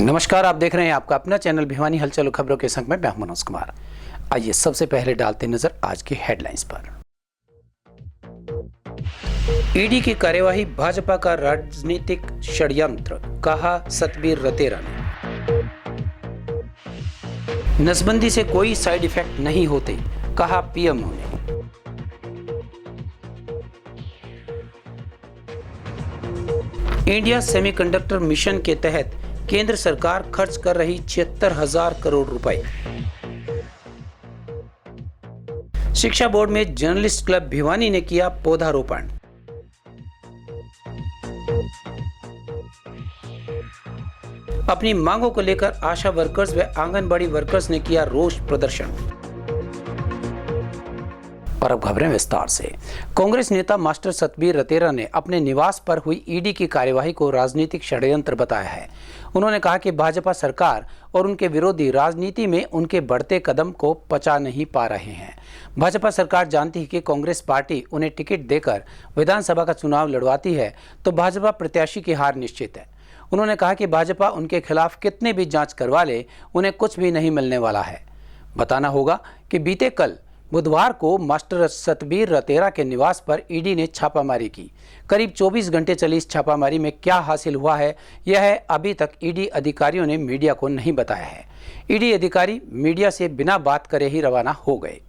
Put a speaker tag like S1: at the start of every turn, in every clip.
S1: नमस्कार, आप देख रहे हैं आपका अपना चैनल भिवानी हलचल खबरों के संग में मैं मनोज कुमार। आइए सबसे पहले डालते नजर आज की हेडलाइंस पर। ईडी की कार्यवाही भाजपा का राजनीतिक षड्यंत्र, कहा सतबीर रतेरा ने। नसबंदी से कोई साइड इफेक्ट नहीं होते, कहा पीएमओ ने। इंडिया सेमीकंडक्टर मिशन के तहत केंद्र सरकार खर्च कर रही 76,000 करोड़ रुपए। शिक्षा बोर्ड में जर्नलिस्ट क्लब भिवानी ने किया पौधारोपण। अपनी मांगों को लेकर आशा वर्कर्स व आंगनबाड़ी वर्कर्स ने किया रोष प्रदर्शन। और अब खबरें विस्तार से। कांग्रेस नेता मास्टर सतबीर रतेरा ने अपने निवास पर हुई ईडी की कार्यवाही को राजनीतिक षड्यंत्र बताया है। उन्होंने कहा कि भाजपा सरकार और उनके विरोधी राजनीति में उनके बढ़ते कदम को पचा नहीं पा रहे हैं। भाजपा सरकार जानती है कि कांग्रेस पार्टी उन्हें टिकट देकर विधानसभा का चुनाव लड़वाती है तो भाजपा प्रत्याशी की हार निश्चित है। उन्होंने कहा कि भाजपा उनके खिलाफ कितने भी जांच करवा ले, उन्हें कुछ भी नहीं मिलने वाला है। बताना होगा कि बीते कल बुधवार को मास्टर सतबीर रतेरा के निवास पर ईडी ने छापामारी की। करीब 24 घंटे चली इस छापामारी में क्या हासिल हुआ है, यह अभी तक ईडी अधिकारियों ने मीडिया को नहीं बताया है। ईडी अधिकारी मीडिया से बिना बात करे ही रवाना हो गए।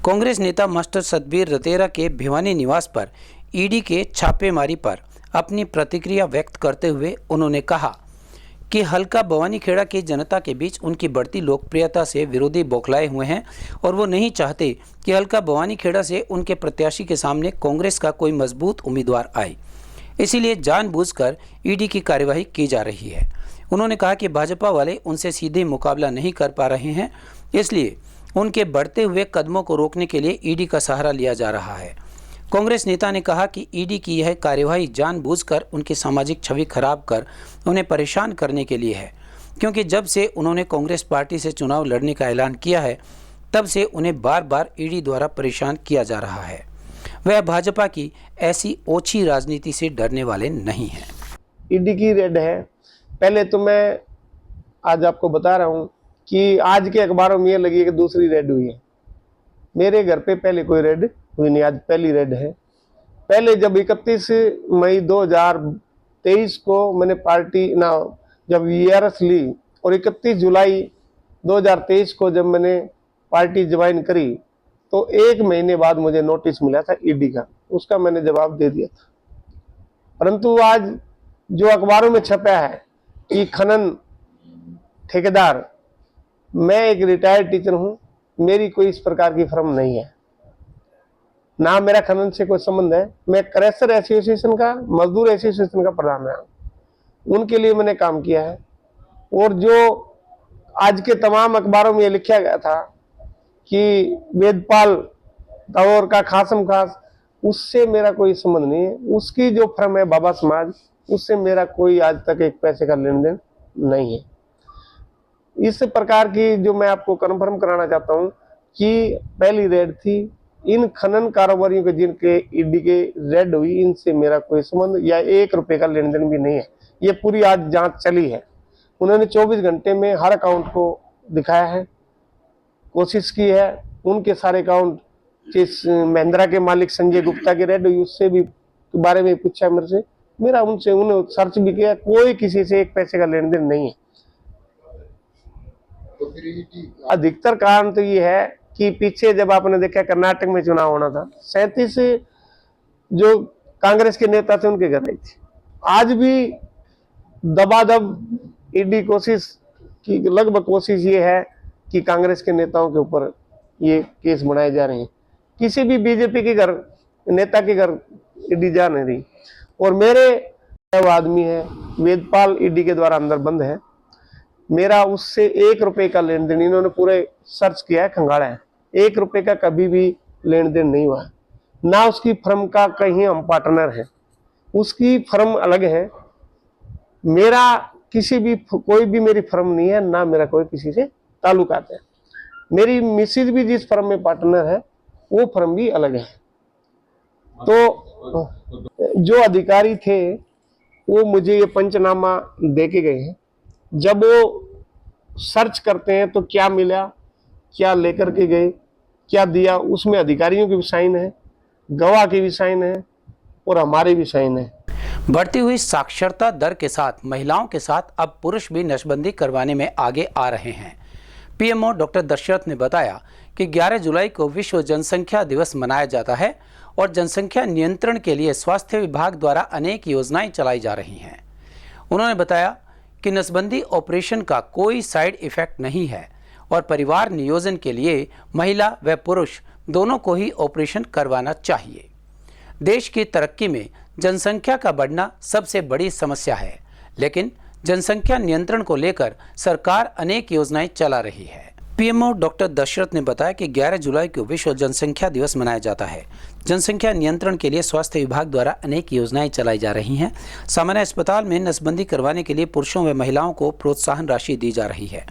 S1: कांग्रेस नेता मास्टर सतबीर रतेरा के भिवानी निवास पर ईडी के छापेमारी पर अपनी प्रतिक्रिया व्यक्त करते हुए उन्होंने कहा कि हल्का भवानीखेड़ा की जनता के बीच उनकी बढ़ती लोकप्रियता से विरोधी बौखलाए हुए हैं और वो नहीं चाहते कि हल्का भवानीखेड़ा से उनके प्रत्याशी के सामने कांग्रेस का कोई मजबूत उम्मीदवार आए। इसीलिए जानबूझकर ईडी की कार्यवाही की जा रही है। उन्होंने कहा कि भाजपा वाले उनसे सीधे मुकाबला नहीं कर पा रहे हैं, इसलिए उनके बढ़ते हुए कदमों को रोकने के लिए ईडी का सहारा लिया जा रहा है। कांग्रेस नेता ने कहा कि ईडी की यह कार्यवाही जानबूझकर उनकी सामाजिक छवि खराब कर उन्हें परेशान करने के लिए है, क्योंकि जब से उन्होंने कांग्रेस पार्टी से चुनाव लड़ने का ऐलान किया है तब से उन्हें बार बार ईडी द्वारा परेशान किया जा रहा है। वह भाजपा की ऐसी ओछी राजनीति से डरने वाले नहीं हैं।
S2: ईडी की रेड है। पहले तो मैं आज आपको बता रहा हूँ कि आज के अखबारों में ये लगी है कि दूसरी रेड हुई है। मेरे घर पे पहले कोई रेड हुई नहीं, आज पहली रेड है। पहले जब 31 मई 2023 को मैंने पार्टी जब वीआरएस ली और 31 जुलाई 2023 को जब मैंने पार्टी ज्वाइन करी तो 1 महीने बाद मुझे नोटिस मिला था ईडी का, उसका मैंने जवाब दे दिया था। परंतु आज जो अखबारों में छपा है कि खनन ठेकेदार, मैं एक रिटायर्ड टीचर हूं, मेरी कोई इस प्रकार की फर्म नहीं है, ना मेरा खनन से कोई संबंध है। मैं क्रैशर एसोसिएशन का, मजदूर एसोसिएशन का प्रधान है, उनके लिए मैंने काम किया है। और जो आज के तमाम अखबारों में ये लिखा गया था कि वेदपाल तौर का खासम खास, उससे मेरा कोई संबंध नहीं है। उसकी जो फर्म है बाबा समाज, उससे मेरा कोई आज तक एक पैसे का लेन देन नहीं है। इस प्रकार की जो मैं आपको कन्फर्म कराना चाहता हूं कि पहली रेड थी, इन खनन कारोबारियों के जिनके ईडी के रेड हुई, इनसे मेरा कोई संबंध या 1 रुपए का लेन देन भी नहीं है। ये पूरी आज जांच चली है। उन्होंने 24 घंटे में हर अकाउंट को दिखाया है, कोशिश की है। उनके सारे अकाउंट, जिस महिंद्रा के मालिक संजय गुप्ता की रेड हुई उससे भी बारे में पूछा मेरे से, मेरा उनसे उन्हें सर्च भी किया, कोई किसी से 1 पैसे का लेन देन नहीं है। अधिकतर कारण तो ये है कि पीछे जब आपने देखा कर्नाटक में चुनाव होना था, 37 जो कांग्रेस के नेता थे उनके घर आई थी। आज भी दबादब ईडी कोशिश की, लगभग कोशिश ये है कि कांग्रेस के नेताओं के ऊपर ये केस बनाए जा रहे हैं। किसी भी बीजेपी के घर, नेता के घर ईडी जा नहीं रही। और मेरे वो आदमी है वेदपाल, ईडी के द्वारा अंदर बंद है। मेरा उससे 1 रुपए का लेन देन, इन्होंने पूरे सर्च किया है, खंगाड़ा है, 1 रुपए का कभी भी लेन देन नहीं हुआ है। ना उसकी फर्म का कहीं हम पार्टनर हैं, उसकी फर्म अलग है, मेरा किसी भी कोई भी मेरी फर्म नहीं है, ना मेरा कोई किसी से ताल्लुकात है। मेरी मिसेज भी जिस फर्म में पार्टनर है वो फर्म भी अलग है। तो जो अधिकारी थे वो मुझे ये पंचनामा दे के गए हैं जब वो सर्च करते हैं तो क्या मिला, क्या लेकर के गए, क्या दिया, उसमें अधिकारियों की भी साइन है, गवाह की भी साइन है और हमारे भी साइन है।
S1: बढ़ती हुई साक्षरता दर के साथ महिलाओं के साथ अब पुरुष भी नसबंदी करवाने में आगे आ रहे हैं। पीएमओ डॉक्टर दशरथ ने बताया कि 11 जुलाई को विश्व जनसंख्या दिवस मनाया जाता है और जनसंख्या नियंत्रण के लिए स्वास्थ्य विभाग द्वारा अनेक योजनाएं चलाई जा रही हैं। उन्होंने बताया कि नसबंदी ऑपरेशन का कोई साइड इफेक्ट नहीं है और परिवार नियोजन के लिए महिला व पुरुष दोनों को ही ऑपरेशन करवाना चाहिए। देश की तरक्की में जनसंख्या का बढ़ना सबसे बड़ी समस्या है, लेकिन जनसंख्या नियंत्रण को लेकर सरकार अनेक योजनाएं चला रही है। पीएमओ डॉक्टर दशरथ ने बताया कि 11 जुलाई को विश्व जनसंख्या दिवस मनाया जाता है। जनसंख्या नियंत्रण के लिए स्वास्थ्य विभाग द्वारा अनेक योजनाएं चलाई जा रही हैं। सामान्य अस्पताल में नसबंदी करवाने के लिए पुरुषों व महिलाओं को प्रोत्साहन राशि दी जा रही है।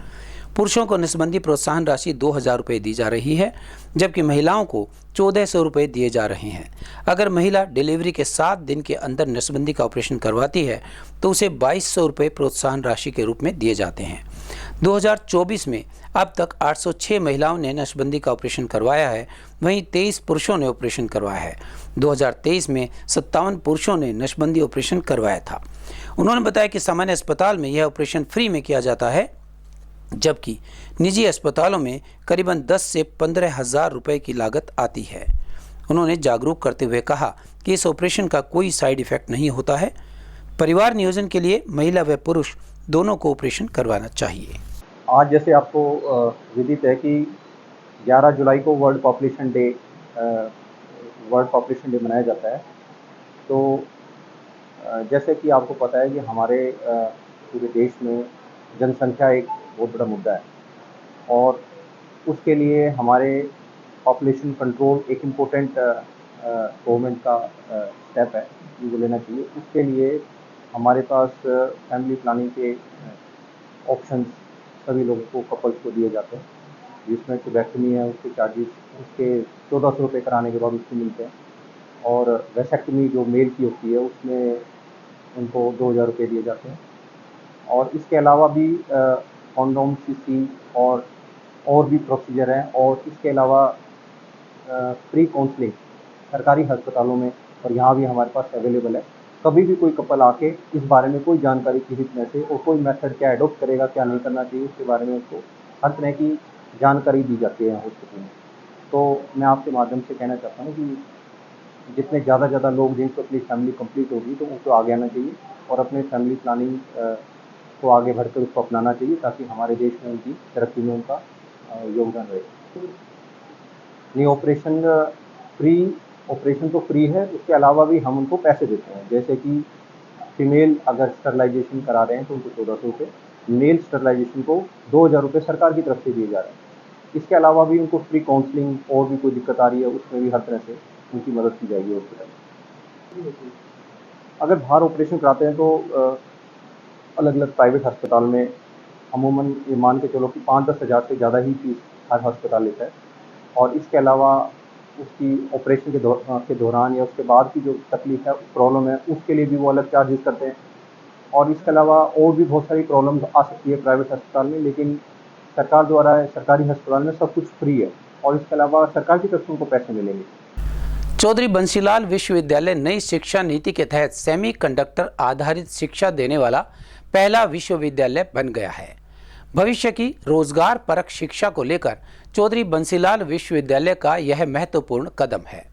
S1: पुरुषों को नसबंदी प्रोत्साहन राशि 2000 रुपये दी जा रही है, जबकि महिलाओं को 1400 रुपये दिए जा रहे हैं। अगर महिला डिलीवरी के 7 दिन के अंदर नसबंदी का ऑपरेशन करवाती है तो उसे 2200 रुपये प्रोत्साहन राशि के रूप में दिए जाते हैं। 2024 में अब तक 806 महिलाओं ने नसबंदी का ऑपरेशन करवाया है, वहीं 23 पुरुषों ने ऑपरेशन करवाया है। 2023 में 57 पुरुषों ने नसबंदी ऑपरेशन करवाया था। उन्होंने बताया कि सामान्य अस्पताल में यह ऑपरेशन फ्री में किया जाता है, जबकि निजी अस्पतालों में करीबन 10 से 15 हज़ार रुपये की लागत आती है। उन्होंने जागरूक करते हुए कहा कि इस ऑपरेशन का कोई साइड इफेक्ट नहीं होता है। परिवार नियोजन के लिए महिला व पुरुष दोनों को ऑपरेशन करवाना चाहिए।
S3: आज जैसे आपको विदित है कि 11 जुलाई को वर्ल्ड पॉपुलेशन डे मनाया जाता है। तो जैसे कि आपको पता है कि हमारे पूरे देश में जनसंख्या एक बहुत बड़ा मुद्दा है और उसके लिए हमारे पॉपुलेशन कंट्रोल एक इम्पोर्टेंट गवर्नमेंट का स्टेप है, जो लेना चाहिए। उसके लिए हमारे पास फैमिली प्लानिंग के ऑप्शंस सभी लोगों को, कपल्स को दिए जाते हैं, जिसमें ट्यूबैक्टमी है उसके चार्जेस उसके 1400 रुपये कराने के बाद उसको मिलते हैं, और वैसेक्टमी जो मेल की होती है उसमें उनको 2000 रुपये दिए जाते हैं। और इसके अलावा भी कॉन्डोम, सीसी और भी प्रोसीजर हैं। और इसके अलावा फ्री काउंसलिंग सरकारी अस्पतालों में और यहाँ भी हमारे पास अवेलेबल है। कभी भी कोई कपल आके इस बारे में कोई जानकारी किसी तरह से और कोई मेथड क्या एडोप्ट करेगा, क्या नहीं करना चाहिए, उसके बारे में उसको हर तरह की जानकारी दी जाती है हॉस्पिटल में। तो मैं आपके माध्यम से कहना चाहता हूँ कि जितने ज़्यादा लोग जिनको अपनी फैमिली कंप्लीट होगी तो उनको आगे आना चाहिए और अपने फैमिली प्लानिंग को आगे बढ़कर उसको अपनाना चाहिए, ताकि हमारे देश में उनकी तरक्की में उनका योगदान रहे। ये ऑपरेशन तो फ्री है, उसके अलावा भी हम उनको पैसे देते हैं। जैसे कि फीमेल अगर स्टरलाइजेशन करा रहे हैं तो उनको 1400 रुपये, मेल स्टरलाइजेशन को 2000 रुपये सरकार की तरफ से दिए जा रहे हैं। इसके अलावा भी उनको फ्री काउंसलिंग और भी कोई दिक्कत आ रही है उसमें भी हर तरह से उनकी मदद की जाएगी हॉस्पिटल में। अगर बाहर ऑपरेशन कराते हैं तो अलग अलग प्राइवेट अस्पताल में अमूमन ये मान के चलो कि 5-10 हज़ार से ज़्यादा ही फीस हर अस्पताल लेता है। और इसके अलावा उसकी ऑपरेशन के दौरान या उसके बाद की जो तकलीफ है, प्रॉब्लम है, उसके लिए भी वो अलग चार्जेस करते हैं। और इसके अलावा और भी बहुत सारी प्रॉब्लम्स आ सकती है प्राइवेट अस्पताल में, लेकिन सरकार द्वारा सरकारी अस्पताल में सब कुछ फ्री है और इसके अलावा सरकार की तरफ से उनको पैसे मिलेंगे।
S1: चौधरी बंसीलाल विश्वविद्यालय नई शिक्षा नीति के तहत सेमीकंडक्टर आधारित शिक्षा देने वाला पहला विश्वविद्यालय बन गया है। भविष्य की रोजगार परक शिक्षा को लेकर चौधरी बंसीलाल विश्वविद्यालय का यह महत्वपूर्ण कदम है।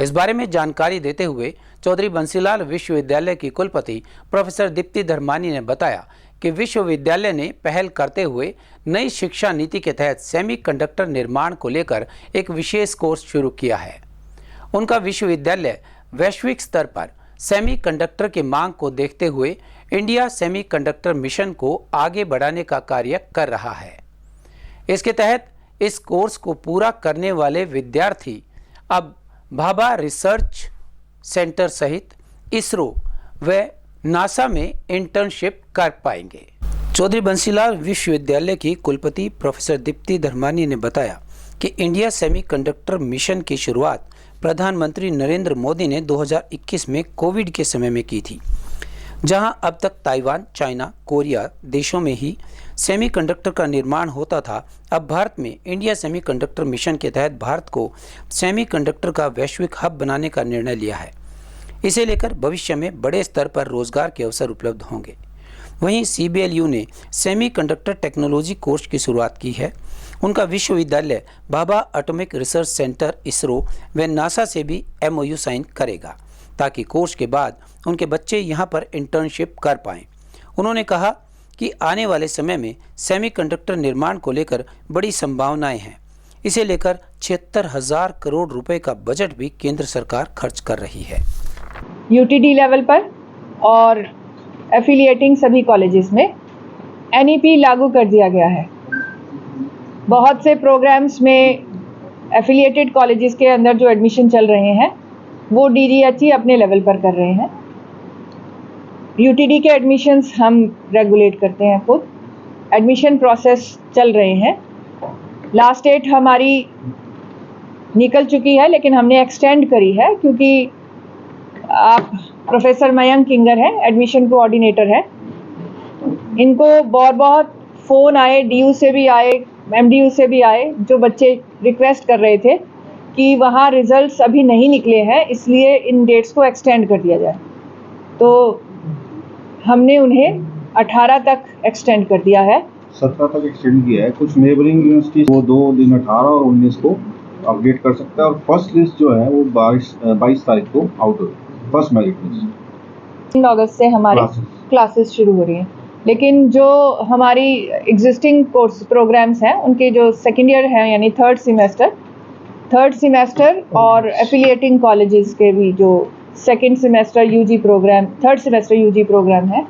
S1: इस बारे में जानकारी देते हुए चौधरी बंसीलाल विश्वविद्यालय की कुलपति प्रोफेसर दीप्ति धर्मानी ने बताया कि विश्वविद्यालय ने पहल करते हुए नई शिक्षा नीति के तहत सेमीकंडक्टर निर्माण को लेकर एक विशेष कोर्स शुरू किया है। उनका विश्वविद्यालय वैश्विक स्तर पर सेमीकंडक्टर की मांग को देखते हुए इंडिया सेमीकंडक्टर मिशन को आगे बढ़ाने का कार्य कर रहा है। इसके तहत इस कोर्स को पूरा करने वाले विद्यार्थी अब भाभा रिसर्च सेंटर सहित इसरो व नासा में इंटर्नशिप कर पाएंगे। चौधरी बंसीलाल विश्वविद्यालय की कुलपति प्रोफेसर दीप्ति धर्मानी ने बताया कि इंडिया सेमीकंडक्टर मिशन की शुरुआत प्रधानमंत्री नरेंद्र मोदी ने 2021 में कोविड के समय में की थी। जहां अब तक ताइवान, चाइना, कोरिया देशों में ही सेमीकंडक्टर का निर्माण होता था, अब भारत में इंडिया सेमीकंडक्टर मिशन के तहत भारत को सेमीकंडक्टर का वैश्विक हब बनाने का निर्णय लिया है। इसे लेकर भविष्य में बड़े स्तर पर रोजगार के अवसर उपलब्ध होंगे। वहीं CBLU ने सेमीकंडक्टर टेक्नोलॉजी कोर्स की शुरुआत की है। उनका विश्वविद्यालय Bhabha atomic research centre ISRO व नासा से भी MOU साइन करेगा, ताकि कोर्स के बाद उनके बच्चे यहां पर इंटर्नशिप कर पाएं। उन्होंने कहा कि आने वाले समय में सेमीकंडक्टर निर्माण को लेकर बड़ी संभावनाएं हैं। इसे लेकर 76,000 करोड़ रुपए का बजट भी केंद्र सरकार खर्च कर रही है।
S4: UTD लेवल पर और एफिलिएटिंग सभी कॉलेजेस में NEP लागू कर दिया गया है। बहुत से प्रोग्राम्स में एफिलिएटेड कॉलेजेस के अंदर जो एडमिशन चल रहे हैं वो DDHE अपने लेवल पर कर रहे हैं। UTD के एडमिशन्स हम रेगुलेट करते हैं खुद। एडमिशन प्रोसेस चल रहे हैं। लास्ट डेट हमारी निकल चुकी है, लेकिन हमने एक्सटेंड करी है क्योंकि आप प्रोफेसर मयंक किंगर हैं, एडमिशन कोऑर्डिनेटर हैं। इनको बहुत फ़ोन आए, DU से भी आए, MDU से भी आए, जो बच्चे रिक्वेस्ट कर रहे थे कि वहाँ रिजल्ट्स अभी नहीं निकले हैं, इसलिए इन डेट्स को एक्सटेंड कर दिया जाए। तो हमने उन्हें 18 तक एक्सटेंड कर दिया है।
S5: 17 तक एक्सटेंड किया है। कुछ नेबरिंग यूनिवर्सिटी वो 2 दिन 18 और 19 को अपडेट कर सकता है, और फर्स्ट लिस्ट जो है वो 22 तारीख को आउट हो, फर्स्ट मेरिट लिस्ट।
S4: 3 अगस्त से हमारी क्लासेस शुरू हो रही हैं, लेकिन जो हमारी एग्जिस्टिंग कोर्स प्रोग्राम्स हैं उनके जो सेकेंड ईयर हैं यानी थर्ड सेमेस्टर और एफिलिएटिंग कॉलेजेस के भी जो second semester UG program, third semester UG program है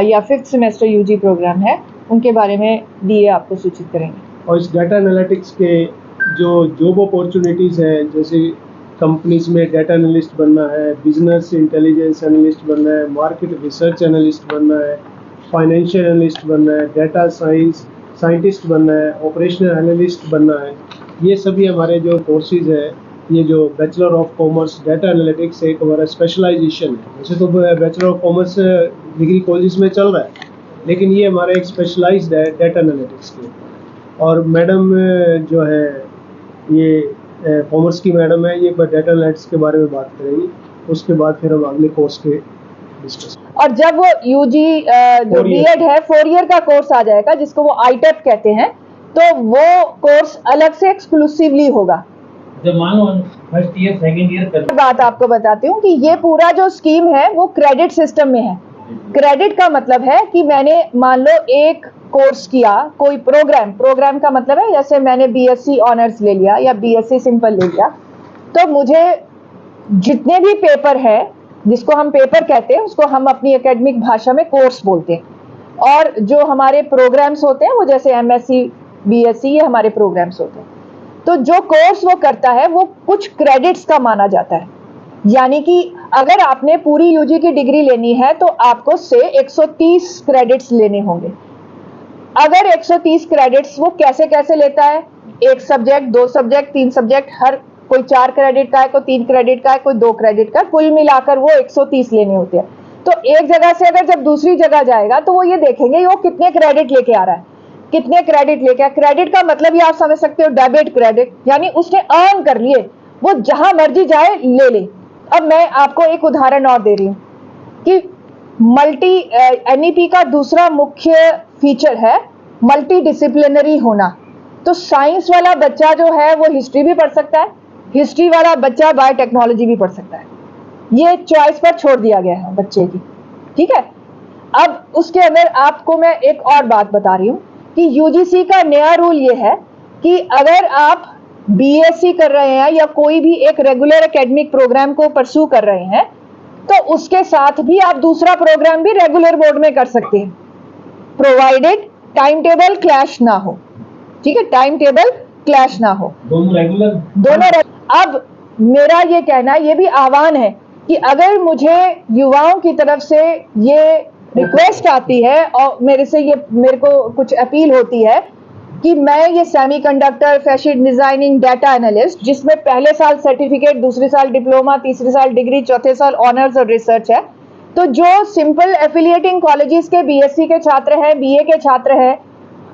S4: या फिफ्थ सेमेस्टर UG प्रोग्राम है, उनके बारे में DA आपको सूचित करेंगे।
S6: और इस डाटा एनालिटिक्स के जो जॉब अपॉर्चुनिटीज़ हैं, जैसे कंपनीज में डाटा एनालिस्ट बनना है, बिजनेस इंटेलिजेंस एनालिस्ट बनना है, मार्केट रिसर्च एनालिस्ट बनना है, फाइनेंशियल एनालिस्ट बनना है, डाटा साइंटिस्ट बनना है, ऑपरेशनल एनालिस्ट बनना है, ये सभी हमारे जो कोर्सेज है, ये जो bachelor of commerce data analytics एक हमारा स्पेशलाइजेशन है। वैसे तो bachelor of commerce degree college में चल रहा है, लेकिन ये हमारा एक स्पेशलाइज्ड है डाटा एनालिटिक्स के। और मैडम जो है ये कॉमर्स की मैडम है, ये डाटा एनालिटिक्स के बारे में बात करेंगी, उसके बाद फिर हम अगले कोर्स के डिस्कस।
S4: और जब वो UG जो B.Ed है 4 ईयर का कोर्स आ जाएगा, जिसको वो ITEP कहते हैं, तो वो कोर्स अलग से एक्सक्लूसिवली होगा।
S7: जब मान लो फर्स्ट ईयर सेकंड ईयर कर
S4: बात आपको बताती हूँ कि ये पूरा जो स्कीम है वो क्रेडिट सिस्टम में है। क्रेडिट का मतलब है कि मैंने मान लो एक कोर्स किया, कोई प्रोग्राम का मतलब है जैसे मैंने BSc ऑनर्स ले लिया या BSc सिंपल ले लिया, तो मुझे जितने भी पेपर है, जिसको हम पेपर कहते हैं, उसको हम अपनी एकेडमिक भाषा में कोर्स बोलते हैं। और जो हमारे प्रोग्राम्स होते हैं वो जैसे MSc BSc ये हमारे प्रोग्राम्स होते हैं। तो जो कोर्स वो करता है वो कुछ क्रेडिट्स का माना जाता है। यानी कि अगर आपने पूरी UG की डिग्री लेनी है तो आपको से 130 क्रेडिट्स लेने होंगे। अगर 130 क्रेडिट्स वो कैसे कैसे लेता है, 1 सब्जेक्ट, 2 सब्जेक्ट, 3 सब्जेक्ट, हर कोई 4 क्रेडिट का है, कोई 3 क्रेडिट का है, कोई 2 क्रेडिट का, कुल मिलाकर वो 130 लेने होते हैं। तो एक जगह से अगर जब दूसरी जगह जाएगा तो वो ये देखेंगे वो कितने क्रेडिट लेके आ रहा है, कितने क्रेडिट लेके आ। क्रेडिट का मतलब ये आप समझ सकते हो डेबिट क्रेडिट, यानी उसने अर्न कर लिए, वो जहां मर्जी जाए ले ले। अब मैं आपको एक उदाहरण और दे रही हूँ कि NEP का दूसरा मुख्य फीचर है मल्टी डिसिप्लिनरी होना। तो साइंस वाला बच्चा जो है वो हिस्ट्री भी पढ़ सकता है, हिस्ट्री वाला बच्चा बायोटेक्नोलॉजी भी पढ़ सकता है। ये चॉइस पर छोड़ दिया गया है बच्चे की, ठीक है। अब उसके अंदर आपको मैं एक और बात बता रही हूँ कि UGC का नया रूल ये है कि अगर आप BSc कर रहे हैं या कोई भी एक रेगुलर एकेडमिक प्रोग्राम को परस्यू कर रहे हैं, तो उसके साथ भी आप दूसरा प्रोग्राम भी रेगुलर बोर्ड में कर सकते हैं, प्रोवाइडेड टाइम टेबल क्लैश ना हो, ठीक है, टाइम टेबल क्लैश ना हो,
S7: दोनों रेगुलर,
S4: दोनों। अब मेरा ये कहना, ये भी आह्वान है कि अगर मुझे युवाओं की तरफ से ये रिक्वेस्ट आती है और मेरे को कुछ अपील होती है कि मैं ये semiconductor, fashion designing, data analyst, जिसमें पहले साल सर्टिफिकेट, दूसरे साल डिप्लोमा, तीसरे साल डिग्री, चौथे साल ऑनर्स और रिसर्च है, तो जो सिंपल एफिलिएटिंग कॉलेजेस के बीएससी के छात्र हैं, बीए के छात्र हैं,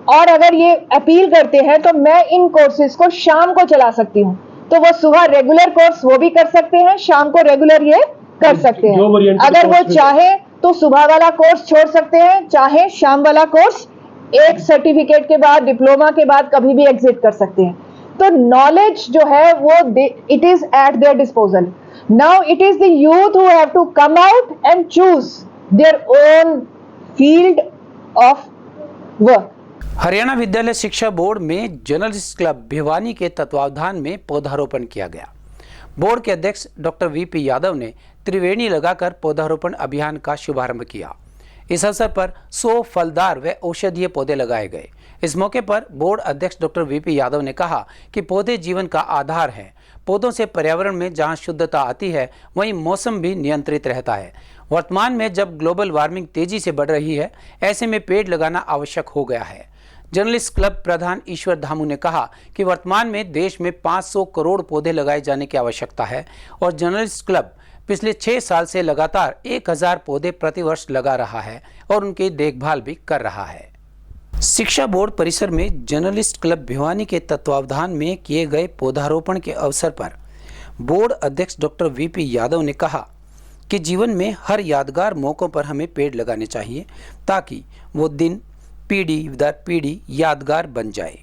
S4: और अगर ये अपील करते हैं तो मैं इन कोर्सेज को शाम को चला सकती हूँ। तो वो सुबह रेगुलर कोर्स वो भी कर सकते हैं, शाम को रेगुलर ये कर सकते हैं। अगर वो चाहे तो सुबह वाला कोर्स छोड़ सकते हैं, चाहे शाम वाला कोर्स एक सर्टिफिकेट के बाद, डिप्लोमा के बाद कभी भी एग्जिट कर सकते हैं। तो नॉलेज जो है वो it is at their disposal. Now it is the youth who have to come out and choose their own field of work.
S1: Haryana विद्यालय शिक्षा बोर्ड में जर्नलिस्ट क्लब भिवानी के तत्वावधान में पौधारोपण किया गया। बोर्ड के अध्यक्ष डॉक्टर वीपी यादव ने त्रिवेणी लगाकर पौधारोपण अभियान का शुभारंभ किया। इस अवसर पर 100 फलदार व औषधीय पौधे लगाए गए। इस मौके पर बोर्ड अध्यक्ष डॉक्टर वीपी यादव ने कहा कि पौधे जीवन का आधार हैं। पौधों से पर्यावरण में जहां शुद्धता आती है, वहीं मौसम भी नियंत्रित रहता है। वर्तमान में जब ग्लोबल वार्मिंग तेजी से बढ़ रही है, ऐसे में पेड़ लगाना आवश्यक हो गया है। जर्नलिस्ट क्लब प्रधान ईश्वर धामू ने कहा कि वर्तमान में देश में 500 करोड़ पौधे लगाए जाने की आवश्यकता है और जर्नलिस्ट क्लब पिछले 6 साल से लगातार 1000 पौधे प्रतिवर्ष लगा रहा है और उनकी देखभाल भी कर रहा है। शिक्षा बोर्ड परिसर में जर्नलिस्ट क्लब भिवानी के तत्वावधान में किए गए पौधारोपण के अवसर पर बोर्ड अध्यक्ष डॉक्टर वीपी यादव ने कहा कि जीवन में हर यादगार मौकों पर हमें पेड़ लगाने चाहिए ताकि वो दिन पीढ़ी दर पीढ़ी यादगार बन जाए।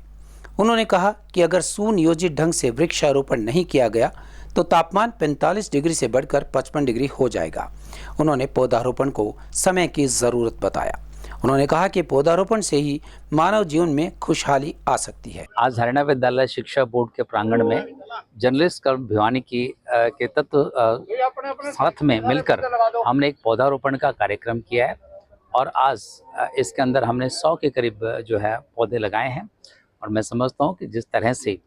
S1: उन्होंने कहा कि अगर सुनियोजित ढंग से वृक्षारोपण नहीं किया गया तो तापमान 45 डिग्री से बढ़कर 55 डिग्री हो जाएगा। उन्होंने पौधारोपण को समय की ज़रूरत बताया। उन्होंने कहा कि पौधारोपण से ही मानव जीवन में खुशहाली आ सकती है।
S8: आज हरियाणा विद्यालय शिक्षा बोर्ड के प्रांगण में जर्नलिस्ट क्लब भिवानी की के तत्व साथ में मिलकर हमने एक पौधारोपण का कार्यक्रम किया है और आज इसके अंदर हमने 100 के करीब जो है पौधे लगाए हैं। और मैं समझता हूँ कि जिस तरह से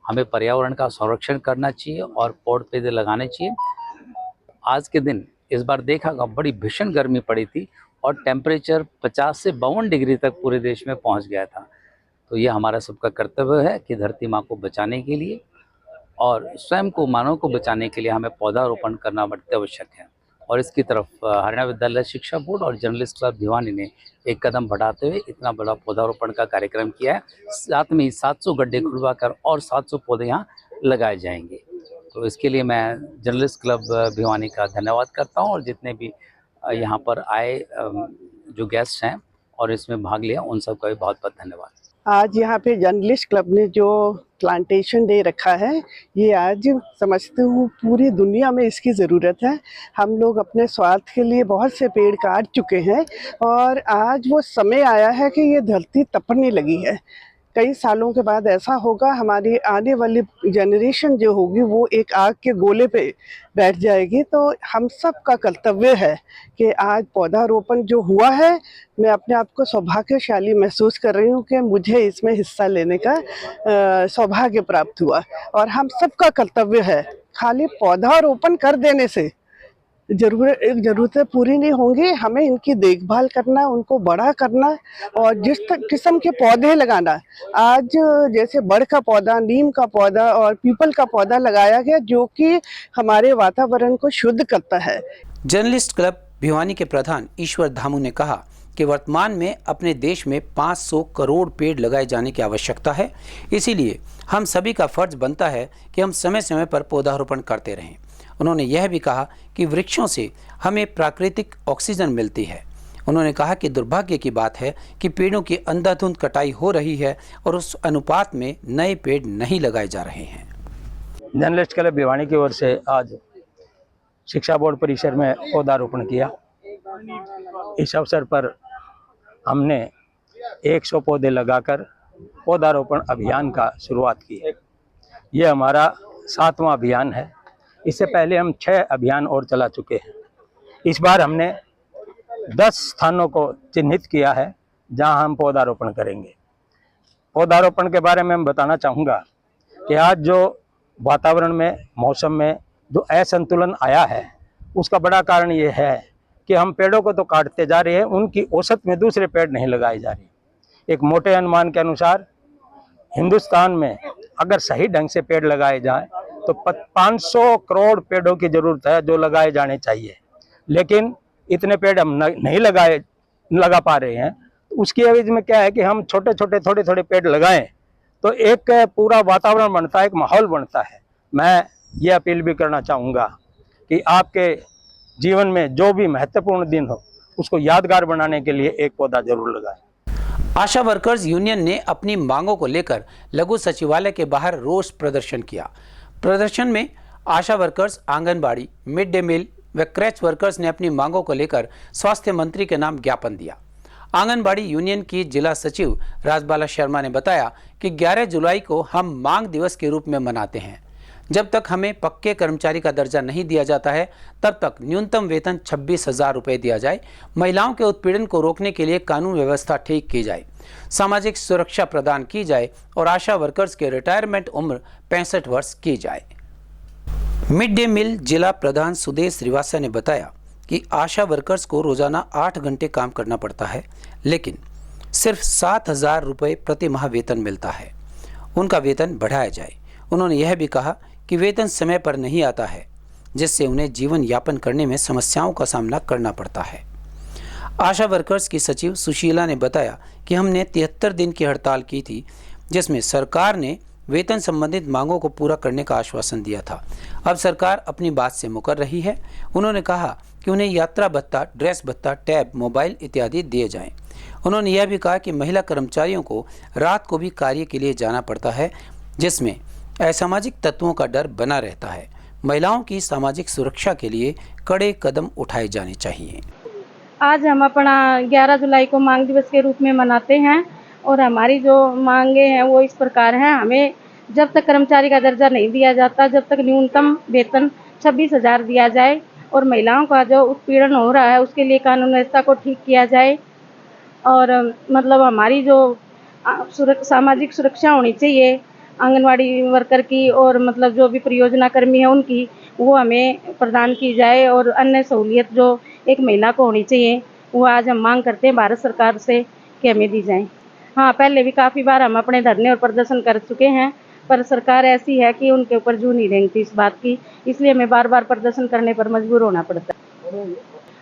S8: हमें पर्यावरण का संरक्षण करना चाहिए और पौधे लगाने चाहिए। आज के दिन इस बार देखा बड़ी भीषण गर्मी पड़ी थी और टेम्परेचर 50 से 52 डिग्री तक पूरे देश में पहुंच गया था। तो ये हमारा सबका कर्तव्य है कि धरती माँ को बचाने के लिए और स्वयं को, मानव को बचाने के लिए हमें पौधारोपण करना बड़ी आवश्यक है। और इसकी तरफ हरियाणा विद्यालय शिक्षा बोर्ड और जर्नलिस्ट क्लब भिवानी ने एक कदम बढ़ाते हुए इतना बड़ा पौधारोपण का कार्यक्रम किया है। साथ में 700 गड्ढे खुदवाकर और 700 पौधे यहाँ लगाए जाएंगे। तो इसके लिए मैं जर्नलिस्ट क्लब भिवानी का धन्यवाद करता हूँ और जितने भी यहाँ पर आए जो गेस्ट हैं और इसमें भाग लिया उन सबका भी बहुत बहुत धन्यवाद।
S9: आज यहाँ पे जर्नलिस्ट क्लब ने जो प्लांटेशन डे रखा है, ये आज समझती हूँ पूरी दुनिया में इसकी ज़रूरत है। हम लोग अपने स्वार्थ के लिए बहुत से पेड़ काट चुके हैं और आज वो समय आया है कि ये धरती तपने लगी है। कई सालों के बाद ऐसा होगा, हमारी आने वाली जनरेशन जो होगी वो एक आग के गोले पे बैठ जाएगी। तो हम सब का कर्तव्य है कि आज पौधारोपण जो हुआ है, मैं अपने आप को सौभाग्यशाली महसूस कर रही हूँ कि मुझे इसमें हिस्सा लेने का सौभाग्य प्राप्त हुआ। और हम सब का कर्तव्य है, खाली पौधारोपण कर देने से ज़रूरतें पूरी नहीं होंगी। हमें इनकी देखभाल करना, उनको बड़ा करना और जिस किस्म के पौधे लगाना। आज जैसे बड़ का पौधा, नीम का पौधा और पीपल का पौधा लगाया गया जो कि हमारे वातावरण को शुद्ध करता है।
S1: जर्नलिस्ट क्लब भिवानी के प्रधान ईश्वर धामू ने कहा कि वर्तमान में अपने देश में 500 करोड़ पेड़ लगाए जाने की आवश्यकता है। इसीलिए हम सभी का फर्ज बनता है कि हम समय समय पर पौधारोपण करते रहें। उन्होंने यह भी कहा कि वृक्षों से हमें प्राकृतिक ऑक्सीजन मिलती है। उन्होंने कहा कि दुर्भाग्य की बात है कि पेड़ों की अंधाधुंध कटाई हो रही है और उस अनुपात में नए पेड़ नहीं लगाए जा रहे हैं।
S10: जर्नलिस्ट क्लब भिवानी की ओर से आज शिक्षा बोर्ड परिसर में पौधारोपण किया। इस अवसर पर हमने 100 पौधे लगाकर पौधारोपण अभियान का शुरुआत की है। ये हमारा 7वां अभियान है। इससे पहले हम 6 अभियान और चला चुके हैं। इस बार हमने 10 स्थानों को चिन्हित किया है जहां हम पौधारोपण करेंगे। पौधारोपण के बारे में मैं बताना चाहूँगा कि आज जो वातावरण में, मौसम में जो असंतुलन आया है, उसका बड़ा कारण ये है कि हम पेड़ों को तो काटते जा रहे हैं, उनकी औसत में दूसरे पेड़ नहीं लगाए जा रहे। एक मोटे अनुमान के अनुसार हिंदुस्तान में अगर सही ढंग से पेड़ लगाए जाएं तो 500 करोड़ पेड़ों की जरूरत है जो लगाए जाने चाहिए। लेकिन इतने पेड़ हम नहीं लगा पा रहे हैं, तो उसकी एवज में क्या है कि हम छोटे छोटे थोड़े थोड़े पेड़ लगाएं तो एक पूरा वातावरण बनता है, एक माहौल बनता है। मैं ये अपील भी करना चाहूँगा कि आपके जीवन में जो भी महत्वपूर्ण दिन हो उसको यादगार बनाने के लिए एक पौधा जरूर लगाएं।
S1: आशा वर्कर्स यूनियन ने अपनी मांगों को लेकर लघु सचिवालय के बाहर रोष प्रदर्शन किया। प्रदर्शन में Asha workers, anganwadi, mid day meal व क्रैच वर्कर्स ने अपनी मांगों को लेकर स्वास्थ्य मंत्री के नाम ज्ञापन दिया। आंगनबाड़ी यूनियन की जिला सचिव राजबाला शर्मा ने बताया कि 11 जुलाई को हम मांग दिवस के रूप में मनाते हैं। जब तक हमें पक्के कर्मचारी का दर्जा नहीं दिया जाता है तब तक न्यूनतम वेतन 26,000 रुपये दिया जाए, महिलाओं के उत्पीड़न को रोकने के लिए कानून व्यवस्था ठीक की जाए, सामाजिक सुरक्षा प्रदान की जाए और आशा वर्कर्स के रिटायरमेंट उम्र 65 वर्ष की जाए। मिड डे मील जिला प्रधान सुदेश श्रीवास्तव ने बताया कि आशा वर्कर्स को रोजाना 8 घंटे काम करना पड़ता है, लेकिन सिर्फ 7,000 रुपये प्रति माह वेतन मिलता है। उनका वेतन बढ़ाया जाए। उन्होंने यह भी कहा कि वेतन समय पर नहीं आता है, जिससे उन्हें जीवन यापन करने में समस्याओं का सामना करना पड़ता है। आशा वर्कर्स की सचिव सुशीला ने बताया कि हमने 73 दिन की हड़ताल की थी, जिसमें सरकार ने वेतन संबंधित मांगों को पूरा करने का आश्वासन दिया था। अब सरकार अपनी बात से मुकर रही है। उन्होंने कहा कि उन्हें यात्रा भत्ता, ड्रेस भत्ता, टैब, मोबाइल इत्यादि दिए जाएं। उन्होंने यह भी कहा कि महिला कर्मचारियों को रात को भी कार्य के लिए जाना पड़ता है, जिसमें असामाजिक तत्वों का डर बना रहता है। महिलाओं की सामाजिक सुरक्षा के लिए कड़े कदम उठाए जाने चाहिए।
S11: आज हम अपना 11 जुलाई को मांग दिवस के रूप में मनाते हैं और हमारी जो मांगे हैं वो इस प्रकार हैं। हमें जब तक कर्मचारी का दर्जा नहीं दिया जाता, जब तक न्यूनतम वेतन 26,000 दिया जाए और महिलाओं का जो उत्पीड़न हो रहा है उसके लिए कानून व्यवस्था को ठीक किया जाए और मतलब हमारी जो सामाजिक सुरक्षा होनी चाहिए आंगनवाड़ी वर्कर की और मतलब जो भी परियोजना कर्मी है उनकी, वो हमें प्रदान की जाए और अन्य सहूलियत जो एक महिला को होनी चाहिए वो आज हम मांग करते हैं भारत सरकार से कि हमें दी जाए। हाँ, पहले भी काफ़ी बार हम अपने धरने और प्रदर्शन कर चुके हैं, पर सरकार ऐसी है कि उनके ऊपर जू नहीं रेंगती इस बात की, इसलिए हमें बार बार प्रदर्शन करने पर मजबूर होना पड़ता है।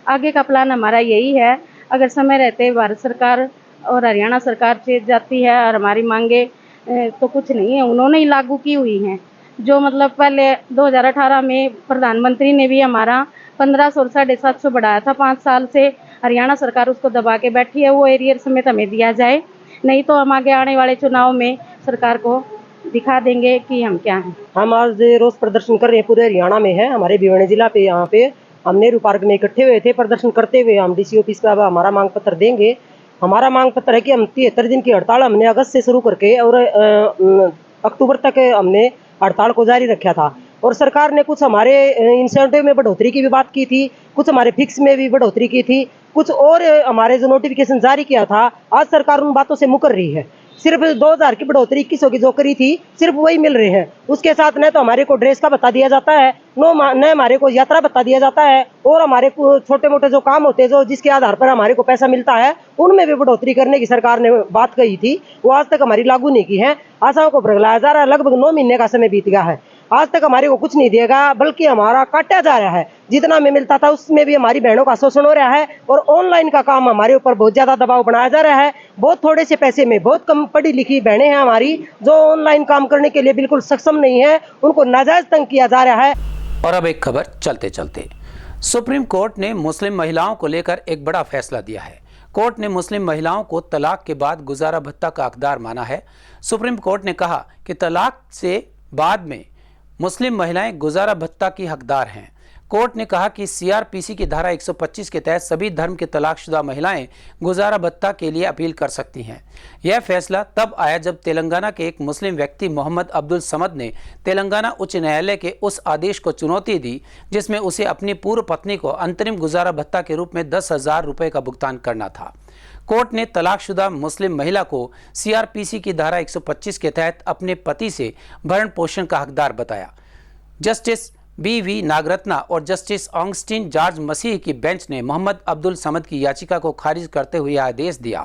S11: आगे का प्लान हमारा यही है, अगर समय रहते भारत सरकार और हरियाणा सरकार से जाती है और हमारी मांगे तो कुछ नहीं है, उन्होंने ही लागू की हुई हैं। जो मतलब पहले 2018 में प्रधानमंत्री ने भी हमारा 1500 और 750 बढ़ाया था 5 साल से, हरियाणा सरकार उसको दबा के बैठी है। वो एरियर समेत हमें दिया जाए, नहीं तो हम आगे आने वाले चुनाव में सरकार को दिखा देंगे कि हम क्या हैं।
S12: हम आज रोज प्रदर्शन कर रहे हैं, पूरे हरियाणा में है। हमारे भिवानी जिला पे यहाँ पे हम नेहरू पार्क में इकट्ठे हुए थे प्रदर्शन करते हुए। हम डीसी ऑफिस पे अब हमारा मांग पत्र देंगे। हमारा मांग पत्र है कि हम 73 दिन की हड़ताल हमने अगस्त से शुरू करके और अक्टूबर तक हमने हड़ताल को जारी रखा था और सरकार ने कुछ हमारे इंसेंटिव में बढ़ोतरी की भी बात की थी, कुछ हमारे फिक्स में भी बढ़ोतरी की थी, कुछ और हमारे जो नोटिफिकेशन जारी किया था, आज सरकार उन बातों से मुकर रही है। सिर्फ 2000 की बढ़ोतरी 2100 की जो करी थी सिर्फ वही मिल रहे हैं। उसके साथ न तो हमारे को ड्रेस का भत्ता दिया जाता है, न हमारे को यात्रा भत्ता दिया जाता है और हमारे को छोटे मोटे जो काम होते हैं जो जिसके आधार पर हमारे को पैसा मिलता है उनमें भी बढ़ोतरी करने की सरकार ने बात कही थी, वो आज तक हमारी लागू नहीं की है। आशाओं को भुगलाया जा रहा है। लगभग 9 महीने का समय बीत गया है, आज तक हमारे को कुछ नहीं देगा, बल्कि हमारा काटा जा रहा है। जितना हमें मिलता था उसमें भी हमारी बहनों का शोषण हो रहा है और ऑनलाइन का काम हमारे ऊपर बहुत ज्यादा दबाव बनाया जा रहा है। बहुत थोड़े से पैसे में बहुत कम पढ़ी लिखी बहनें हैं हमारी जो ऑनलाइन काम करने के लिए बिल्कुल सक्षम नहीं है, उनको नाजायज तंग किया जा रहा है।
S1: और अब एक खबर चलते चलते, सुप्रीम कोर्ट ने मुस्लिम महिलाओं को लेकर एक बड़ा फैसला दिया है। कोर्ट ने मुस्लिम महिलाओं को तलाक के बाद गुजारा भत्ता का हकदार माना है। सुप्रीम कोर्ट ने कहा कि तलाक से बाद में मुस्लिम महिलाएं गुजारा भत्ता की हकदार हैं। कोर्ट ने कहा कि सीआरपीसी की धारा 125 के तहत सभी धर्म के तलाकशुदा महिलाएं गुजारा भत्ता के लिए अपील कर सकती हैं। यह फैसला तब आया जब तेलंगाना के एक मुस्लिम व्यक्ति मोहम्मद अब्दुल समद ने तेलंगाना उच्च न्यायालय के उस आदेश को चुनौती दी जिसमें उसे अपनी पूर्व पत्नी को अंतरिम गुजारा भत्ता के रूप में 10,000 रुपये का भुगतान करना था। कोर्ट ने तलाकशुदा मुस्लिम महिला को सीआरपीसी की धारा 125 के तहत अपने पति से भरण पोषण का हकदार बताया। जस्टिस BV नागरत्ना और जस्टिस ऑगस्टिन जॉर्ज मसीह की बेंच ने मोहम्मद अब्दुल समद की याचिका को खारिज करते हुए आदेश दिया।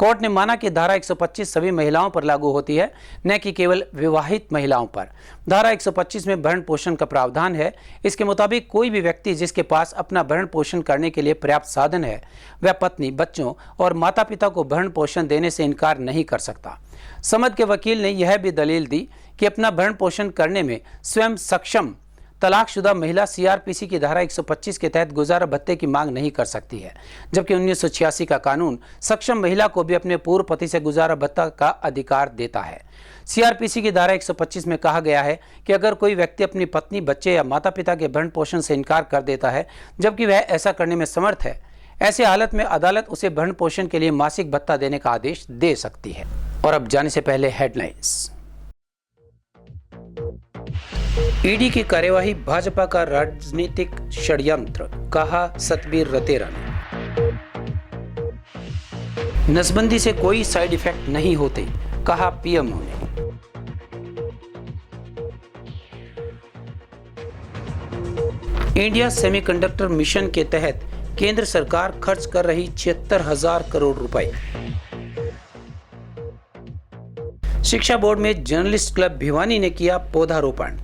S1: कोर्ट ने माना कि धारा 125 सभी महिलाओं पर लागू होती है, न कि केवल विवाहित महिलाओं पर। धारा 125 में भरण पोषण का प्रावधान है। इसके मुताबिक कोई भी व्यक्ति जिसके पास अपना भरण पोषण करने के लिए पर्याप्त साधन है, वह पत्नी, बच्चों और माता पिता को भरण पोषण देने से इनकार नहीं कर सकता। समद के वकील ने यह भी दलील दी कि अपना भरण पोषण करने में स्वयं सक्षम तलाकशुदा महिला सीआरपीसी की धारा 125 के तहत गुजारा भत्ते की मांग नहीं कर सकती है, जबकि 1986 का कानून सक्षम महिला को भी अपने पूर्व पति से गुजारा भत्ता का अधिकार देता है। सीआरपीसी की धारा 125 में कहा गया है कि अगर कोई व्यक्ति अपनी पत्नी, बच्चे या माता पिता के भरण पोषण से इनकार कर देता है, जबकि वह ऐसा करने में समर्थ है, ऐसे हालत में अदालत उसे भरण पोषण के लिए मासिक भत्ता देने का आदेश दे सकती है। और अब जाने से पहले हेडलाइंस। ईडी की कार्यवाही भाजपा का राजनीतिक षड्यंत्र, कहा सतबीर रतेरा ने। नसबंदी से कोई साइड इफेक्ट नहीं होते, कहा पीएमओ ने। इंडिया सेमीकंडक्टर मिशन के तहत केंद्र सरकार खर्च कर रही 76,000 करोड़ रुपए। शिक्षा बोर्ड में जर्नलिस्ट क्लब भिवानी ने किया पौधारोपण।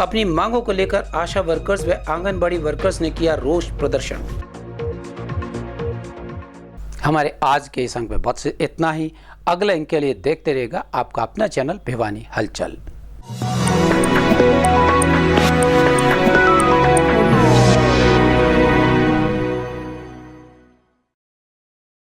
S1: अपनी मांगों को लेकर आशा वर्कर्स व आंगनबाड़ी वर्कर्स ने किया रोष प्रदर्शन। हमारे आज के इस अंक में बस इतना ही। अगले अंक के लिए देखते रहेगा आपका अपना चैनल भिवानी हलचल।